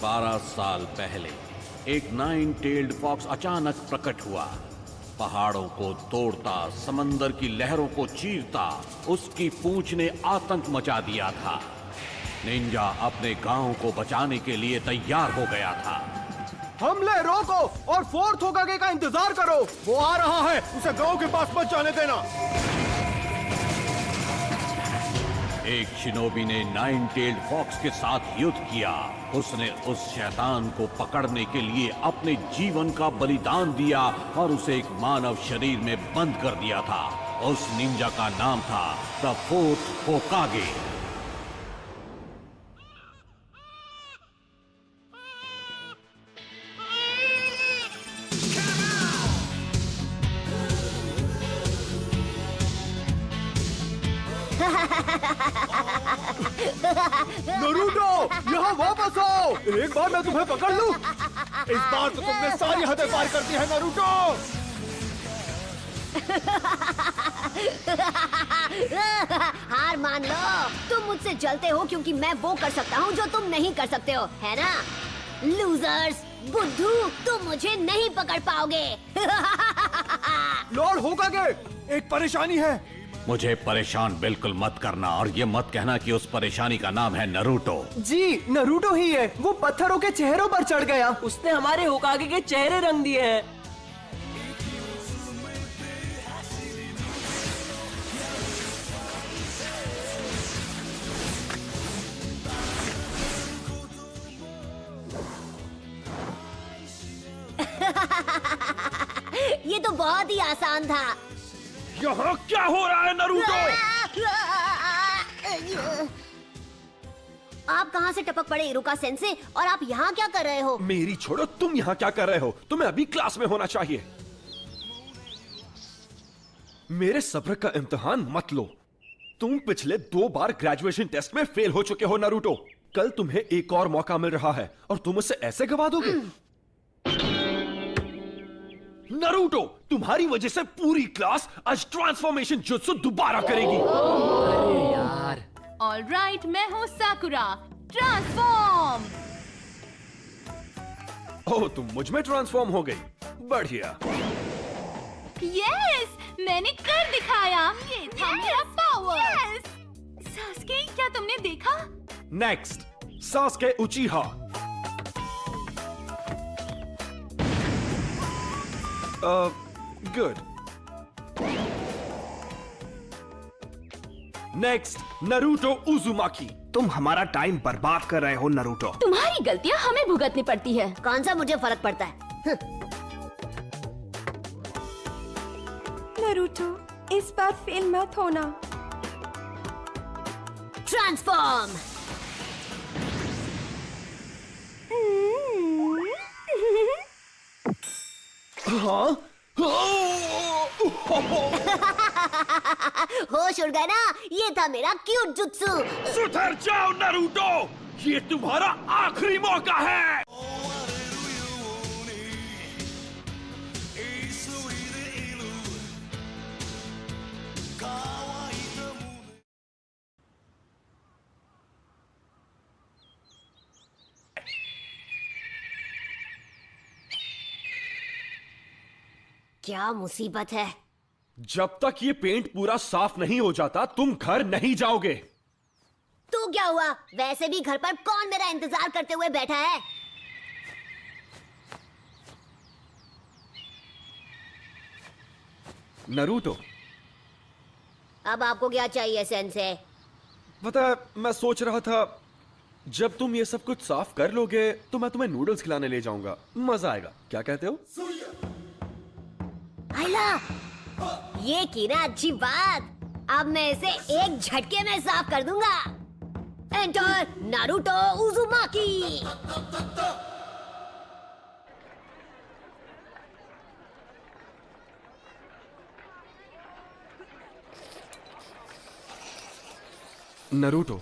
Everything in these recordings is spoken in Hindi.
12 साल पहले एक नाइन टेल्ड फॉक्स अचानक प्रकट हुआ। पहाड़ों को तोड़ता, समंदर की लहरों को चीरता उसकी पूंछ ने आतंक मचा दिया था। निंजा अपने गांव को बचाने के लिए तैयार हो गया था। हमले रोको और फोर्थ होकागे का इंतजार करो। वो आ रहा है, उसे गांव के पास मत जाने देना। एक शिनोबी ने नाइन टेल्ड फॉक्स के साथ युद्ध किया। उसने उस शैतान को पकड़ने के लिए अपने जीवन का बलिदान दिया और उसे एक मानव शरीर में बंद कर दिया था। उस निंजा का नाम था द फोर्थ होकागे। नरूटो, यहाँ वापस आओ। एक बार मैं तुम्हें पकड़ लूं। इस बार तो तुमने सारी हदें पार कर दी है नरूटो। हार मान लो। तुम मुझसे जलते हो क्योंकि मैं वो कर सकता हूँ जो तुम नहीं कर सकते हो, है ना? लूजर्स, बुद्धू, तुम मुझे नहीं पकड़ पाओगे। लॉर्ड होकागे, एक परेशानी है। मुझे परेशान बिल्कुल मत करना और ये मत कहना कि उस परेशानी का नाम है नरूटो। जी, नरूटो ही है। वो पत्थरों के चेहरों पर चढ़ गया। उसने हमारे होकागे के चेहरे रंग दिए हैं। ये तो बहुत ही आसान था। यहाँ क्या हो रहा है नरूटो? आप कहाँ से टपक पड़े इरुका सेंसे, और आप यहाँ क्या कर रहे हो? मेरी छोड़ो, तुम यहाँ क्या कर रहे हो? तुम्हें अभी क्लास में होना चाहिए। मेरे सब्र का इम्तिहान मत लो। तुम पिछले 2 बार ग्रेजुएशन टेस्ट में फेल हो चुके हो नरूटो। कल तुम्हें एक और मौका मिल रहा है और तुम उसे ऐसे गवा दोगे? नरूटो, तुम्हारी वजह से पूरी क्लास आज ट्रांसफॉर्मेशन जुत्सु दोबारा करेगी। अरे यार। ऑलराइट, मैं हूँ साकुरा। ट्रांसफॉर्म। ओह, तुम मुझ में ट्रांसफॉर्म हो गई। बढ़िया। यस, मैंने कर दिखाया। ये था मेरा पावर। सास्के, क्या तुमने देखा? Next, Sasuke उचिहा। Good. Next, Naruto उजुमाकी। तुम हमारा टाइम बर्बाद कर रहे हो नरूटो। तुम्हारी गलतियाँ हमें भुगतनी पड़ती है। कौन सा मुझे फर्क पड़ता है? नरूटो, इस बार फेल मत होना। ट्रांसफॉर्म। हाँ? होश उड़ गया ना? ये था मेरा क्यूट जुत्सु। सुधर जाओ नरूटो, ये तुम्हारा आखिरी मौका है। क्या मुसीबत है? जब तक ये पेंट पूरा साफ नहीं हो जाता तुम घर नहीं जाओगे। तो क्या हुआ? वैसे भी घर पर कौन मेरा इंतजार करते हुए बैठा है? नरूटो, अब आपको क्या चाहिए सेंसे? पता है, मैं सोच रहा था जब तुम ये सब कुछ साफ कर लोगे तो मैं तुम्हें नूडल्स खिलाने ले जाऊंगा। मजा आएगा, क्या कहते हो? आइला, ये की ना अच्छी बात। अब मैं इसे एक झटके में साफ कर दूंगा। Enter Naruto उजुमाकी। नरूटो,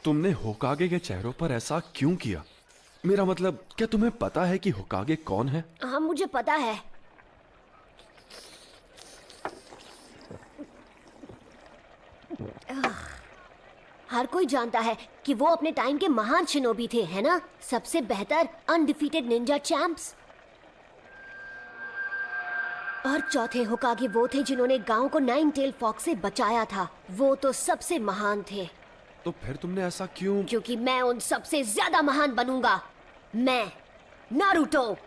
तुमने होकागे के चेहरों पर ऐसा क्यों किया? मेरा मतलब, क्या तुम्हें पता है कि होकागे कौन है? हाँ, मुझे पता है। हर कोई जानता है कि वो अपने टाइम के महान शिनोबी थे, है ना? सबसे बेहतर अनडिफीटेड निंजा चैंप्स। और चौथे होकागे वो थे जिन्होंने गांव को नाइन टेल फॉक्स से बचाया था। वो तो सबसे महान थे। तो फिर तुमने ऐसा क्यों? क्योंकि मैं उन सबसे ज्यादा महान बनूंगा। मैं नारुतो,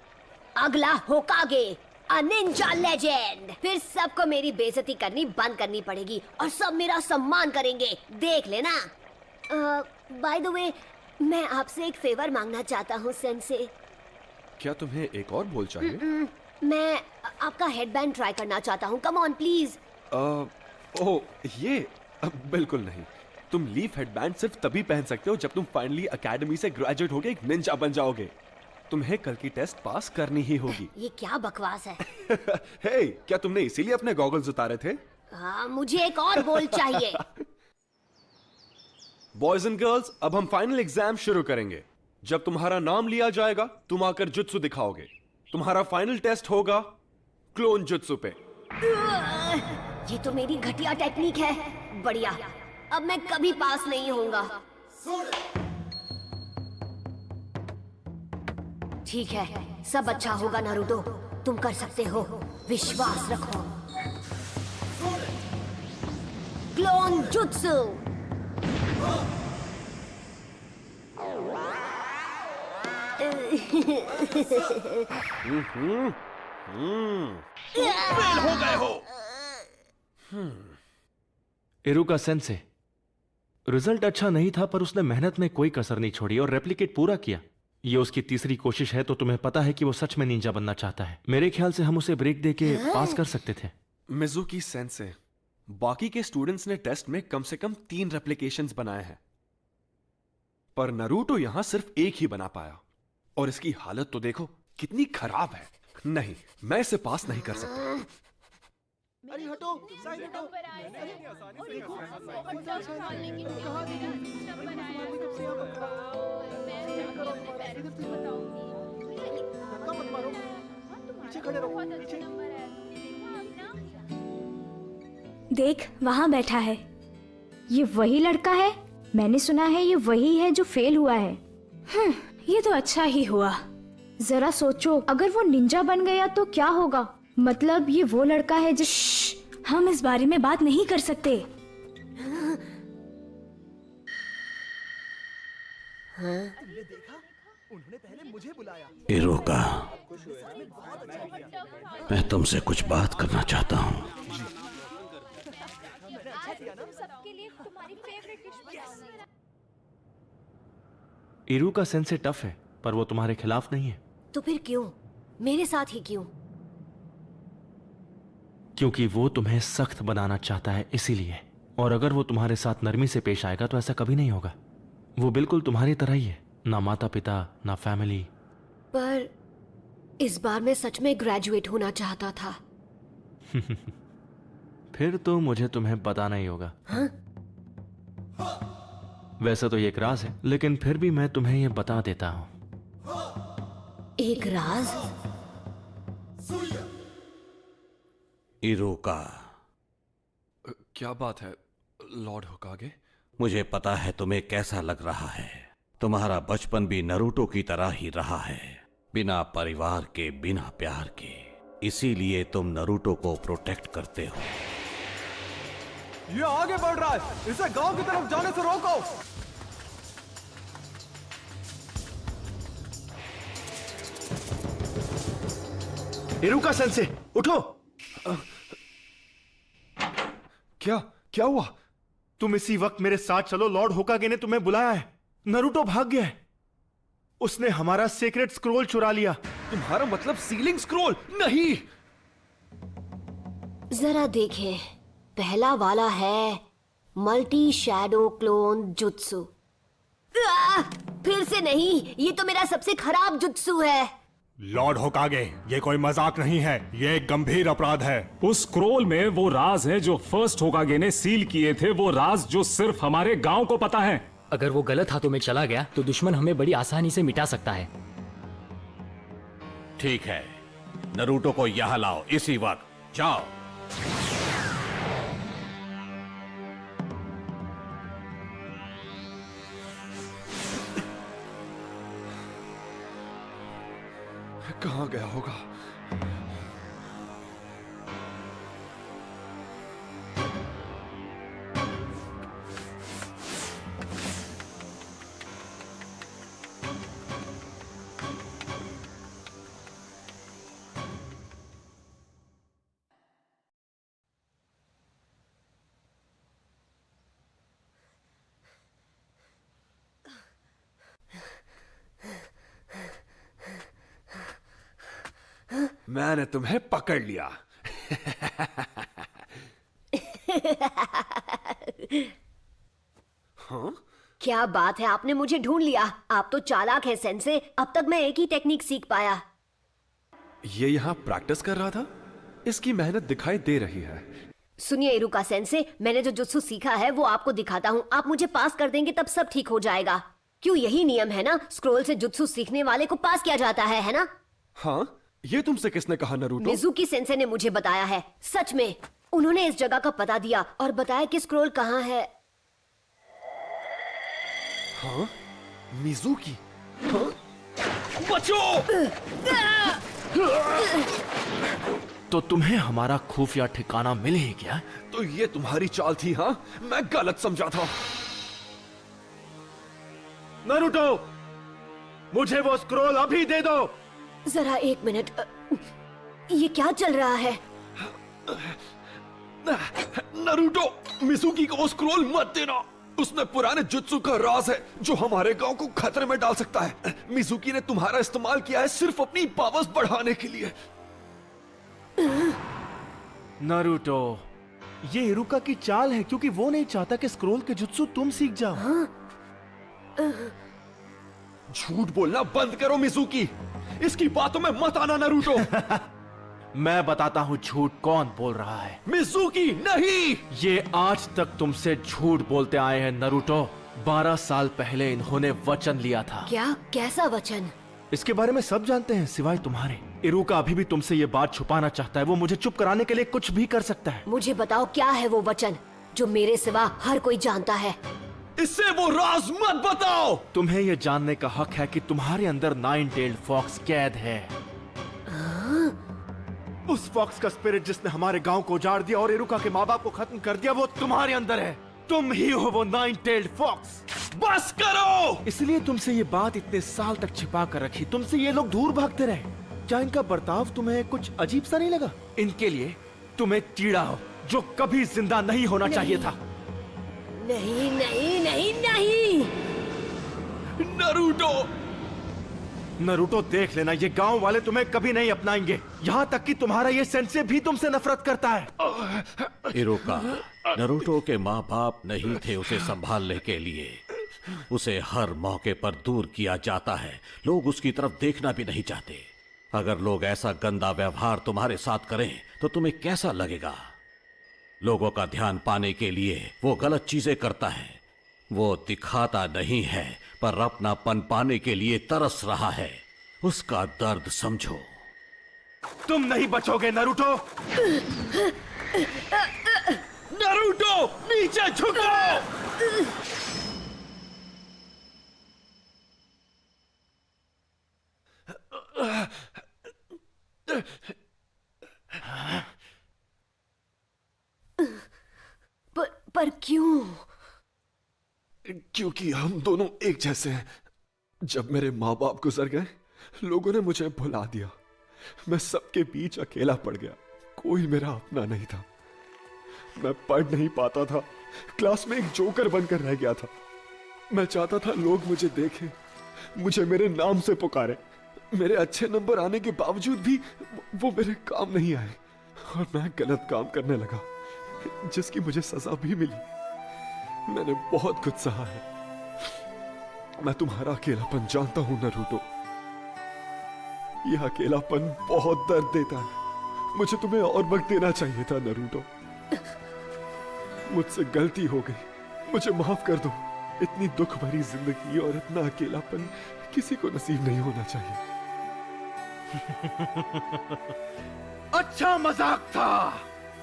अगला होकागे, अ निंजा लेजेंड। फिर सबको मेरी बेइज्जती करनी बंद करनी पड़ेगी और सब मेरा सम्मान करेंगे, देख लेना। बाय द वे, मैं आपसे एक फेवर मांगना चाहता हूँ सेंसे। क्या तुम्हें एक और बोल चाहिए? मैं आपका हेडबैंड ट्राई करना चाहता हूँ। Come on please. ओह ये बिल्कुल नहीं। तुम लीफ हेडबैंड सिर्फ तभी पहन सकते हो जब तुम फाइनली एकेडमी से ग्रेजुएट होके एक निंजा बन जाओगे। तुम्हें कल की टेस्ट पास करनी ही होगी। ये क्या बकवास है? हे, क्या तुमने इसीलिए अपने गॉगल्स उतारे थे? हाँ, मुझे एक और बोल चाहिए। बॉयज एंड गर्ल्स, अब हम फाइनल एग्जाम शुरू करेंगे। जब तुम्हारा नाम लिया जाएगा तुम आकर जुत्सु दिखाओगे। तुम्हारा फाइनल टेस्ट होगा क्लोन जुत्सु पे। ये तो मेरी घटिया टेक्निक है। बढ़िया, अब मैं कभी पास नहीं होऊंगा। ठीक है, सब अच्छा होगा नारुतो। तुम कर सकते हो, विश्वास रखो। Clone jutsu. फेल हो गए हो। इरुका सेंसे, रिजल्ट अच्छा नहीं था पर उसने मेहनत में कोई कसर नहीं छोड़ी और रेप्लिकेट पूरा किया। ये उसकी तीसरी कोशिश है तो तुम्हें पता है कि वो सच में निंजा बनना चाहता है। मेरे ख्याल से हम उसे ब्रेक दे के पास कर सकते थे। मिजुकी सेंसे, बाकी के स्टूडेंट्स ने टेस्ट में कम से कम 3 रेप्लिकेशंस बनाए हैं, पर नारुतो यहां सिर्फ एक ही बना पाया। और इसकी हालत तो देखो कितनी खराब है। नहीं, मैं इसे पास नहीं कर सकता। अरे हटो, साइड हटो। देख, वहाँ बैठा है। ये वही लड़का है। मैंने सुना है ये वही है जो फेल हुआ है। ये तो अच्छा ही हुआ। जरा सोचो, अगर वो निंजा बन गया तो क्या होगा? मतलब ये वो लड़का है जिस... हम इस बारे में बात नहीं कर सकते। इरुका, मैं तुमसे कुछ बात करना चाहता हूँ। इरुका सेंसे टफ है पर वो तुम्हारे खिलाफ नहीं है। तो फिर क्यों? मेरे साथ ही क्यों? क्योंकि वो तुम्हें सख्त बनाना चाहता है, इसीलिए। और अगर वो तुम्हारे साथ नरमी से पेश आएगा तो ऐसा कभी नहीं होगा। वो बिल्कुल तुम्हारी तरह ही है, ना माता पिता ना फैमिली। पर इस बार मैं सच में ग्रेजुएट होना चाहता था। फिर तो मुझे तुम्हें बताना ही होगा। हाँ? वैसे तो ये एक राज है, लेकिन फिर भी मैं तुम्हें ये बता देता हूं। एक राज? इरुका, क्या बात है लॉर्ड होकागे? मुझे पता है तुम्हें कैसा लग रहा है। तुम्हारा बचपन भी नारुतो की तरह ही रहा है, बिना परिवार के, बिना प्यार के। इसीलिए तुम नारुतो को प्रोटेक्ट करते हो। ये आगे बढ़ रहा है, इसे गांव की तरफ जाने से रोको। इरुका सेंसे, उठो। क्या हुआ? तुम इसी वक्त मेरे साथ चलो। लॉर्ड होकागे ने तुम्हें बुलाया है। नारुतो भाग गया है। उसने हमारा सीक्रेट स्क्रोल चुरा लिया। तुम्हारा मतलब सीलिंग स्क्रोल? नहीं। जरा देखें, पहला वाला है मल्टी शैडो क्लोन जुत्सु। फिर से नहीं, ये तो मेरा सबसे खराब जुत्सु है। लॉर्ड होकागे, ये कोई मजाक नहीं है, ये एक गंभीर अपराध है। उस स्क्रोल में वो राज है जो फर्स्ट होकागे ने सील किए थे, वो राज जो सिर्फ हमारे गांव को पता है। अगर वो गलत हाथों में चला गया तो दुश्मन हमें बड़ी आसानी से मिटा सकता है। ठीक है, नारुतो को यहां लाओ इसी वक्त। जाओ। कहाँ गया होगा? मैंने तुम्हें पकड़ लिया। हाँ? क्या बात है, आपने मुझे ढूंढ लिया। आप तो चालाक है सेंसे। अब तक मैं एक ही टेक्निक सीख पाया। ये यहाँ प्रैक्टिस कर रहा था? इसकी मेहनत दिखाई दे रही है। सुनिए इरुका सेंसे, मैंने जो जुत्सु सीखा है वो आपको दिखाता हूँ। आप मुझे पास कर देंगे तब सब ठीक हो जाएगा। क्यों, यही नियम है ना? स्क्रोल से जुत्सु सीखने वाले को पास किया जाता है ना? हाँ, ये तुमसे किसने कहा नरूटो? मिजुकी सेंसे ने मुझे बताया है। सच में, उन्होंने इस जगह का पता दिया और बताया कि स्क्रोल कहाँ है। हाँ? मिजुकी? हाँ? बचो! तो तुम्हें हमारा खुफिया ठिकाना मिल ही गया? तो ये तुम्हारी चाल थी? हाँ, मैं गलत समझा था। नरूटो, मुझे वो स्क्रोल अभी दे दो। जरा एक मिनट, ये क्या चल रहा है? नरूटो, मिजुकी को वो स्क्रोल मत देना। उसमें पुराने जुत्सु का राज है जो हमारे गांव को खतरे में डाल सकता है। मिजुकी ने तुम्हारा इस्तेमाल किया है सिर्फ अपनी पावर्स बढ़ाने के लिए। नरूटो, ये इरुका की चाल है क्योंकि वो नहीं चाहता कि स्क्रोल के जुत्सु तुम सीख जाओ। झूठ बोलना बंद करो मिजुकी। इसकी बातों में मत आना नरूटो। मैं बताता हूँ झूठ कौन बोल रहा है। मिजुकी नहीं! ये आज तक तुमसे झूठ बोलते आए हैं नरूटो। 12 साल पहले इन्होंने वचन लिया था। क्या? कैसा वचन? इसके बारे में सब जानते हैं सिवाय तुम्हारे। इरुका अभी भी तुमसे ये बात छुपाना चाहता है। वो मुझे चुप कराने के लिए कुछ भी कर सकता है। मुझे बताओ क्या है वो वचन जो मेरे सिवा हर कोई जानता है। इससे वो राज मत बताओ। तुम्हें यह जानने का हक है कि तुम्हारे अंदर 9-tailed फॉक्स कैद है। उस फॉक्स का स्पिरिट जिसने हमारे गांव को उजाड़ दिया और इरुका के माँ बाप को खत्म कर दिया, वो तुम्हारे अंदर है। तुम ही हो वो 9-tailed फॉक्स। बस करो! इसलिए तुमसे ये बात इतने साल तक छिपा कर रखी। तुमसे ये लोग दूर भागते रहे। क्या इनका बर्ताव तुम्हें कुछ अजीब सा नहीं लगा? इनके लिए तुम्हें कीड़ा हो जो कभी जिंदा नहीं होना चाहिए था। नहीं नहीं नहीं नहीं। नरूटो! नरूटो, देख लेना, ये गांव वाले तुम्हें कभी नहीं अपनाएंगे। यहाँ तक कि तुम्हारा ये सेंसे भी तुमसे नफरत करता है। इरुका, नरूटो के माँ बाप नहीं थे उसे संभालने के लिए। उसे हर मौके पर दूर किया जाता है। लोग उसकी तरफ देखना भी नहीं चाहते। अगर लोग ऐसा गंदा व्यवहार तुम्हारे साथ करें तो तुम्हें कैसा लगेगा? लोगों का ध्यान पाने के लिए वो गलत चीजें करता है। वो दिखाता नहीं है पर अपनापन पाने के लिए तरस रहा है। उसका दर्द समझो। तुम नहीं बचोगे नरूटो। नरूटो, नीचे झुको! पर क्यों? क्योंकि हम दोनों एक जैसे हैं। जब मेरे माँ बाप गुजर गए, लोगों ने मुझे भुला दिया। मैं सबके बीच अकेला पड़ गया। कोई मेरा अपना नहीं था। मैं पढ़ नहीं पाता था। क्लास में एक जोकर बनकर रह गया था। मैं चाहता था लोग मुझे देखें, मुझे मेरे नाम से पुकारे। मेरे अच्छे नंबर आने के बावजूद भी वो मेरे काम नहीं आए और मैं गलत काम करने लगा, जिसकी मुझे सजा भी मिली। मैंने बहुत कुछ सहा है। मैं तुम्हारा अकेलापन जानता हूं नरूटो। यह अकेलापन बहुत दर्द देता है। मुझे तुम्हें और वक्त देना चाहिए था नरूटो। मुझसे गलती हो गई, मुझे माफ कर दो। इतनी दुख भरी जिंदगी और इतना अकेलापन किसी को नसीब नहीं होना चाहिए। अच्छा मजाक था।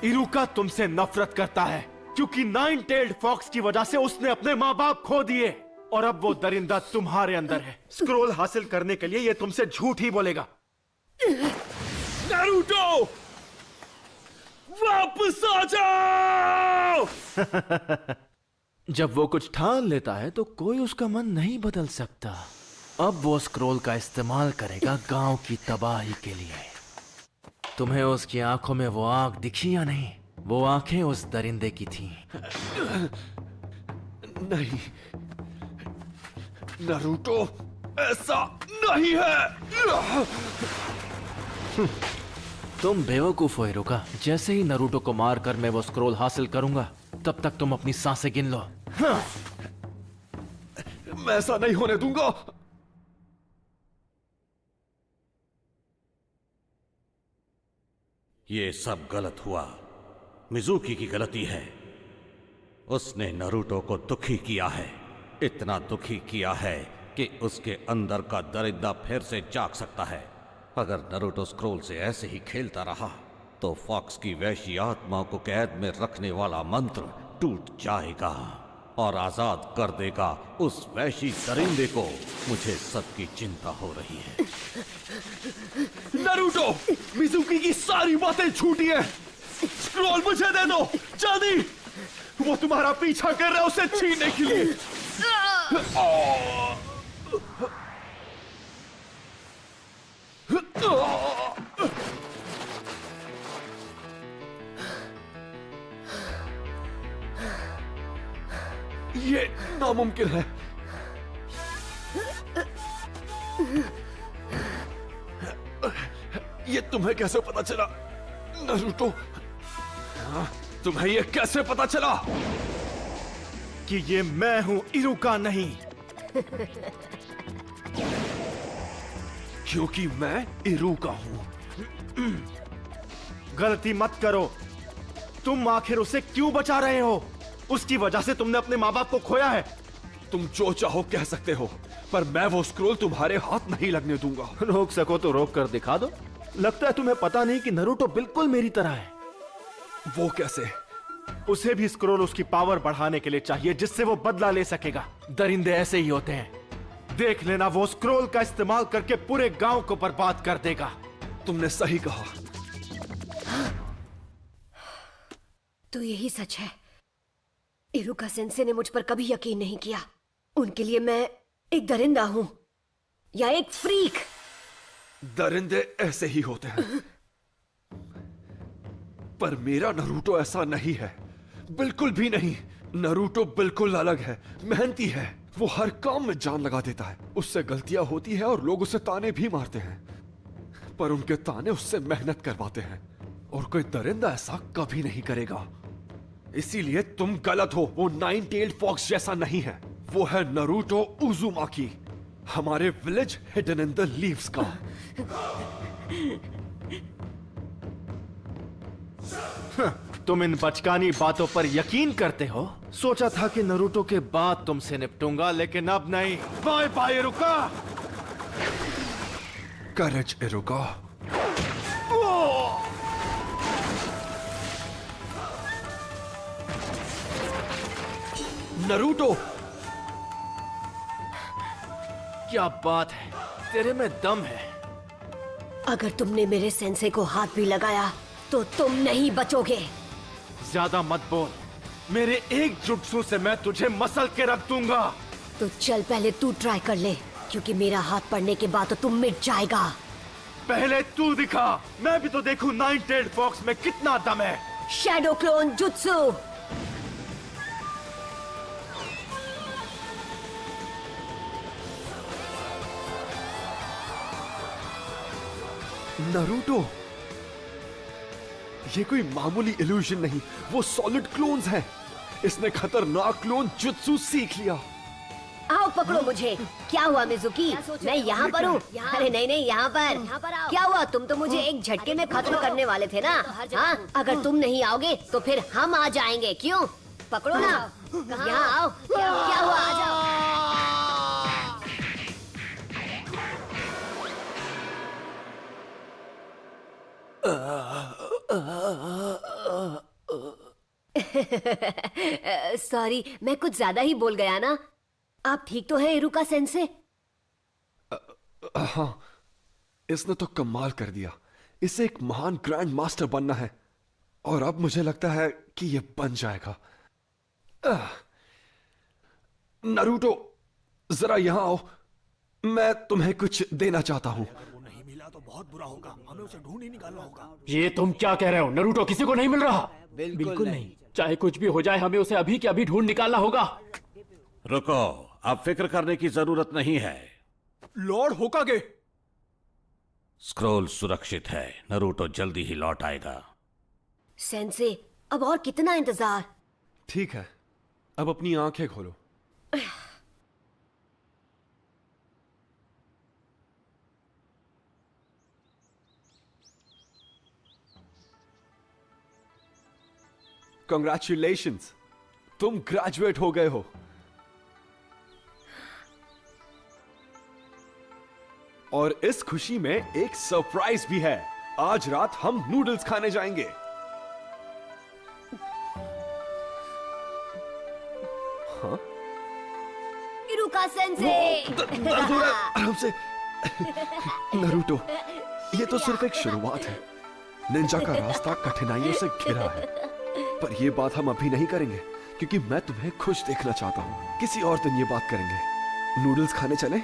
इरुका तुमसे नफरत करता है क्योंकि 9-tailed फॉक्स की वजह से उसने अपने माँ बाप खो दिए और अब वो दरिंदा तुम्हारे अंदर है। स्क्रोल हासिल करने के लिए ये तुमसे झूठ ही बोलेगा। नारुतो, वापस आ जाओ। जब वो कुछ ठान लेता है तो कोई उसका मन नहीं बदल सकता। अब वो स्क्रोल का इस्तेमाल करेगा गांव की तबाही के लिए। तुम्हें उसकी आंखों में वो आंख दिखी या नहीं? वो आंखें उस दरिंदे की थीं। नहीं नारुतो, ऐसा नहीं है। तुम बेवकूफ हो हिरुका। जैसे ही नरूटो को मारकर मैं वो स्क्रोल हासिल करूंगा, तब तक तुम अपनी सांसें गिन लो। मैं ऐसा नहीं होने दूंगा। ये सब गलत हुआ। मिजुकी की गलती है। उसने नारुतो को दुखी किया है, इतना दुखी किया है कि उसके अंदर का दरिंदा फिर से जाग सकता है। अगर नारुतो स्क्रोल से ऐसे ही खेलता रहा तो फॉक्स की वैशी आत्मा को कैद में रखने वाला मंत्र टूट जाएगा और आजाद कर देगा उस वैशी दरिंदे को। मुझे सबकी चिंता हो रही है। नारुतो, मिजुकी की सारी बातें झूठी है। स्क्रोल मुझे दे दो जल्दी। वो तुम्हारा पीछा कर रहा है उसे छीनने के लिए। ये नामुमकिन है। ये तुम्हें कैसे पता चला नारुतो? तुम्हें ये कैसे पता चला कि ये मैं हूं, इरुका नहीं? क्योंकि मैं इरुका हूं। गलती मत करो। तुम आखिर उसे क्यों बचा रहे हो? उसकी वजह से तुमने अपने माँ बाप को खोया है। तुम जो चाहो कह सकते हो, पर मैं वो स्क्रोल तुम्हारे हाथ नहीं लगने दूंगा। रोक सको तो रोक कर दिखा दो। लगता है तुम्हें पता नहीं कि नारुतो बिल्कुल मेरी तरह है। वो कैसे? उसे भी स्क्रोल उसकी पावर बढ़ाने के लिए चाहिए, जिससे वो बदला ले सकेगा। दरिंदे ऐसे ही होते हैं। देख लेना, वो स्क्रोल का इस्तेमाल करके पूरे गांव को बर्बाद कर देगा। तुमने सही कहा। तो यही सच है। इरुका सेंसे ने मुझ पर कभी यकीन नहीं किया। उनके लिए मैं एक दरिंदा हूं या एक फ्रीक। दरिंदे ऐसे ही होते हैं, पर मेरा नारुतो ऐसा नहीं है, बिल्कुल भी नहीं। नारुतो बिल्कुल अलग है, मेहनती है। वो हर काम में जान लगा देता है। उससे गलतियां होती है और लोग उसे ताने भी मारते हैं, पर उनके ताने उससे मेहनत करवाते हैं। और कोई दरिंदा ऐसा कभी नहीं करेगा। इसीलिए तुम गलत हो। वो नाइन टेल्ड फॉक्स जैसा नहीं है। वो है नारुतो उजुमाकी, हमारे village hidden in the leaves का। तुम इन बचकानी बातों पर यकीन करते हो? सोचा था कि नारुतो के बाद तुमसे निपटूंगा, लेकिन अब नहीं। Bye bye Iruka. Courage Iruka. Naruto, क्या बात है, तेरे में दम है। अगर तुमने मेरे सेंसे को हाथ भी लगाया तो तुम नहीं बचोगे। ज्यादा मत बोल। मेरे एक जुट्सु से मैं तुझे मसल के रख दूंगा। तो चल पहले तू ट्राई कर ले, क्योंकि मेरा हाथ पड़ने के बाद तो तुम मिट जाएगा। पहले तू दिखा, मैं भी तो देखूं नाइन टेल्ड फॉक्स में कितना दम है। Shadow clone jutsu. नारुतो, ये कोई मामूली इल्यूजन नहीं, वो सॉलिड क्लोन्स हैं। इसने खतरनाक क्लोन जुत्सु सीख लिया। आओ पकड़ो मुझे। क्या हुआ मिजुकी? मैं यहाँ पर हूँ। अरे नहीं नहीं, यहाँ पर क्या हुआ? तुम तो मुझे एक झटके में खत्म करने वाले थे ना। हाँ, अगर तुम नहीं आओगे तो फिर हम आ जाएंगे। क्यों? पकड़ो ना, यहाँ आओ। क्या हुआ? आ जाओ। सॉरी, मैं कुछ ज्यादा ही बोल गया ना। आप ठीक तो है इरुका सेंसे? हाँ, इसने तो कमाल कर दिया। इसे एक महान ग्रैंड मास्टर बनना है और अब मुझे लगता है कि यह बन जाएगा। नारुतो, जरा यहां आओ, मैं तुम्हें कुछ देना चाहता हूं। नहीं मिला तो बहुत बुरा होगा, हमें उसे ढूंढ ही निकालना होगा। ये तुम क्या कह रहे हो? नरूटो किसी को नहीं मिल रहा। बिल्कुल नहीं। चाहे कुछ भी हो जाए, हमें उसे अभी के अभी ढूंढ निकालना होगा। रुको, अब फिक्र करने की जरूरत नहीं है। लॉर्ड होकागे, स्क्रोल सुरक्षित है, नरूटो जल्दी ही लौट आएगा। सेंसे, अब और कितना इंतजार? ठीक है, अब अपनी आंखें खोलो। Congratulations, तुम ग्रेजुएट हो गए हो। और इस खुशी में एक सरप्राइज भी है। आज रात हम नूडल्स खाने जाएंगे। हाँ? इरुका सेंसे! आराम से। नरूटो, ये तो सिर्फ एक शुरुआत है। निंजा का रास्ता कठिनाइयों से घिरा है, पर ये बात हम अभी नहीं करेंगे क्योंकि मैं तुम्हें खुश देखना चाहता हूं। किसी और दिन ये बात करेंगे। नूडल्स खाने चलें?